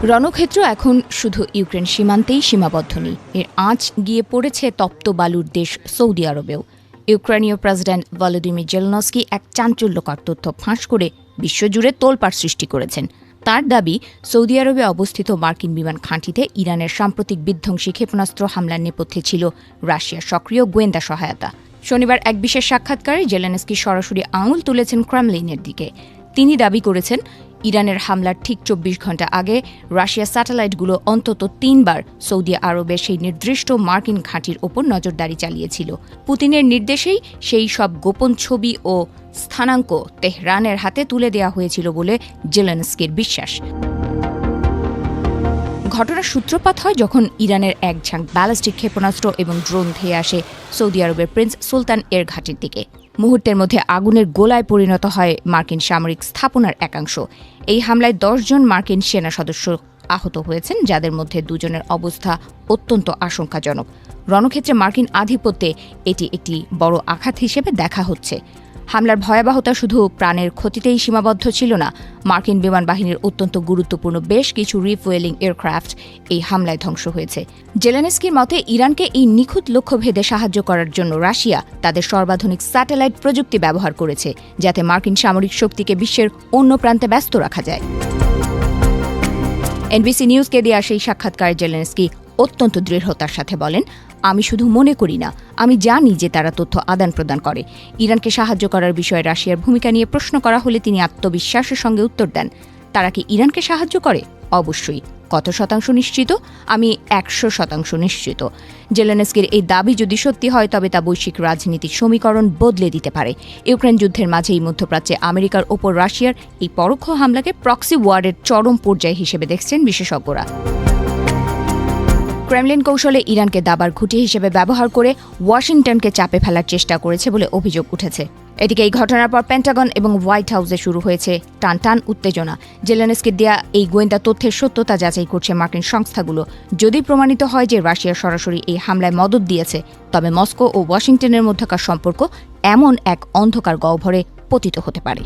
রণক্ষেত্র এখন শুধু ইউক্রেন সীমান্তেই সীমাবদ্ধ নেই, এর আঁচ গিয়ে পড়েছে তপ্ত বালুর দেশ সৌদি আরবেও। ইউক্রেনীয় প্রেসিডেন্ট ভলোদিমির জেলেনস্কি এক চাঞ্চল্যকর তথ্য ফাঁস করে বিশ্বজুড়ে তোলপাড় সৃষ্টি করেছেন। তার দাবি, সৌদি আরবে অবস্থিত মার্কিন বিমান ঘাঁটিতে ইরানের সাম্প্রতিক বিধ্বংসী ক্ষেপণাস্ত্র হামলার নেপথ্যে ছিল রাশিয়ার সক্রিয় গোয়েন্দা সহায়তা। শনিবার এক বিশেষ সাক্ষাৎকারে জেলেনস্কি সরাসরি আঙুল তুলেছেন ক্রেমলিনের দিকে। তিনি দাবি করেছেন, ইরানের হামলার ঠিক ২৪ ঘণ্টা আগে রাশিয়ার স্যাটেলাইটগুলো অন্তত ৩ বার সৌদি আরবের সেই নির্দিষ্ট মার্কিন ঘাঁটির ওপর নজরদারি চালিয়েছিল। পুতিনের নির্দেশেই সেই সব গোপন ছবি ও স্থানাঙ্ক তেহরানের হাতে তুলে দেওয়া হয়েছিল বলে জেলেনস্কির বিশ্বাস। ঘটনার সূত্রপাত হয় যখন ইরানের এক ঝাঁক ব্যালিস্টিক ক্ষেপণাস্ত্র এবং ড্রোন ধেয়ে আসে সৌদি আরবের প্রিন্স সুলতান এর ঘাঁটির দিকে। মুহূর্তের মধ্যে আগুনের গোলায় পরিণত হয় মার্কিন সামরিক স্থাপনার একাংশ। এই হামলায় ১০ জন মার্কিন সেনা সদস্য আহত হয়েছেন, যাদের মধ্যে ২ জনের অবস্থা অত্যন্ত আশঙ্কাজনক। রণক্ষেত্রে মার্কিন আধিপত্যে এটি একটি বড় আঘাত হিসেবে দেখা হচ্ছে। হামলার ভয়াবহতা শুধু প্রাণের ক্ষতিতেই সীমাবদ্ধ ছিল না, মার্কিন বিমান বাহিনীর অত্যন্ত গুরুত্বপূর্ণ বেশ কিছু রিফুয়েলিং এয়ারক্রাফট এই হামলায় ধ্বংস হয়েছে। জেলেনস্কির মতে, ইরানকে এই নিখুঁত লক্ষ্যভেদে সাহায্য করার জন্য রাশিয়া তাদের সর্বাধুনিক স্যাটেলাইট প্রযুক্তি ব্যবহার করেছে, যাতে মার্কিন সামরিক শক্তিকে বিশ্বের অন্য প্রান্তে ব্যস্ত রাখা যায়। এনবিসি নিউজকে দেওয়া সেই সাক্ষাৎকারে জেলেনস্কি অত্যন্ত দৃঢ়তার সাথে বলেন, আমি শুধু মনে করি না, আমি জানি যে তারা তথ্য আদান প্রদান করে। ইরানকে সাহায্য করার বিষয়ে রাশিয়ার ভূমিকা নিয়ে প্রশ্ন করা হলে তিনি আত্মবিশ্বাসের সঙ্গে উত্তর দেন, তারা কি ইরানকে সাহায্য করে? অবশ্যই। কত শতাংশ নিশ্চিত? আমি ১০০% নিশ্চিত। জেলেনস্কির এই দাবি যদি সত্যি হয়, তবে তা বৈশ্বিক রাজনীতির সমীকরণ বদলে দিতে পারে। ইউক্রেন যুদ্ধের মাঝেই মধ্যপ্রাচ্যে আমেরিকার ওপর রাশিয়ার এই পরোক্ষ হামলাকে প্রক্সি ওয়ারের চরম পর্যায় হিসেবে দেখছেন বিশেষজ্ঞরা। ক্রেমলিন কৌশলে ইরানকে দাবার ঘুঁটি হিসেবে ব্যবহার করে ওয়াশিংটনকে চাপে ফেলার চেষ্টা করেছে বলে অভিযোগ উঠেছে। এদিকে এই ঘটনার পর পেন্টাগন এবং হোয়াইট হাউসে শুরু হয়েছে টানটান উত্তেজনা। জেলেনস্কির দেয়া এই গোয়েন্দা তথ্যের সত্যতা যাচাই করছে মার্কিন সংস্থাগুলো। যদি প্রমাণিত হয় যে রাশিয়া সরাসরি এই হামলায় মদদ দিয়েছে, তবে মস্কো ও ওয়াশিংটনের মধ্যকার সম্পর্ক এমন এক অন্ধকার গহ্বরে পতিত হতে পারে।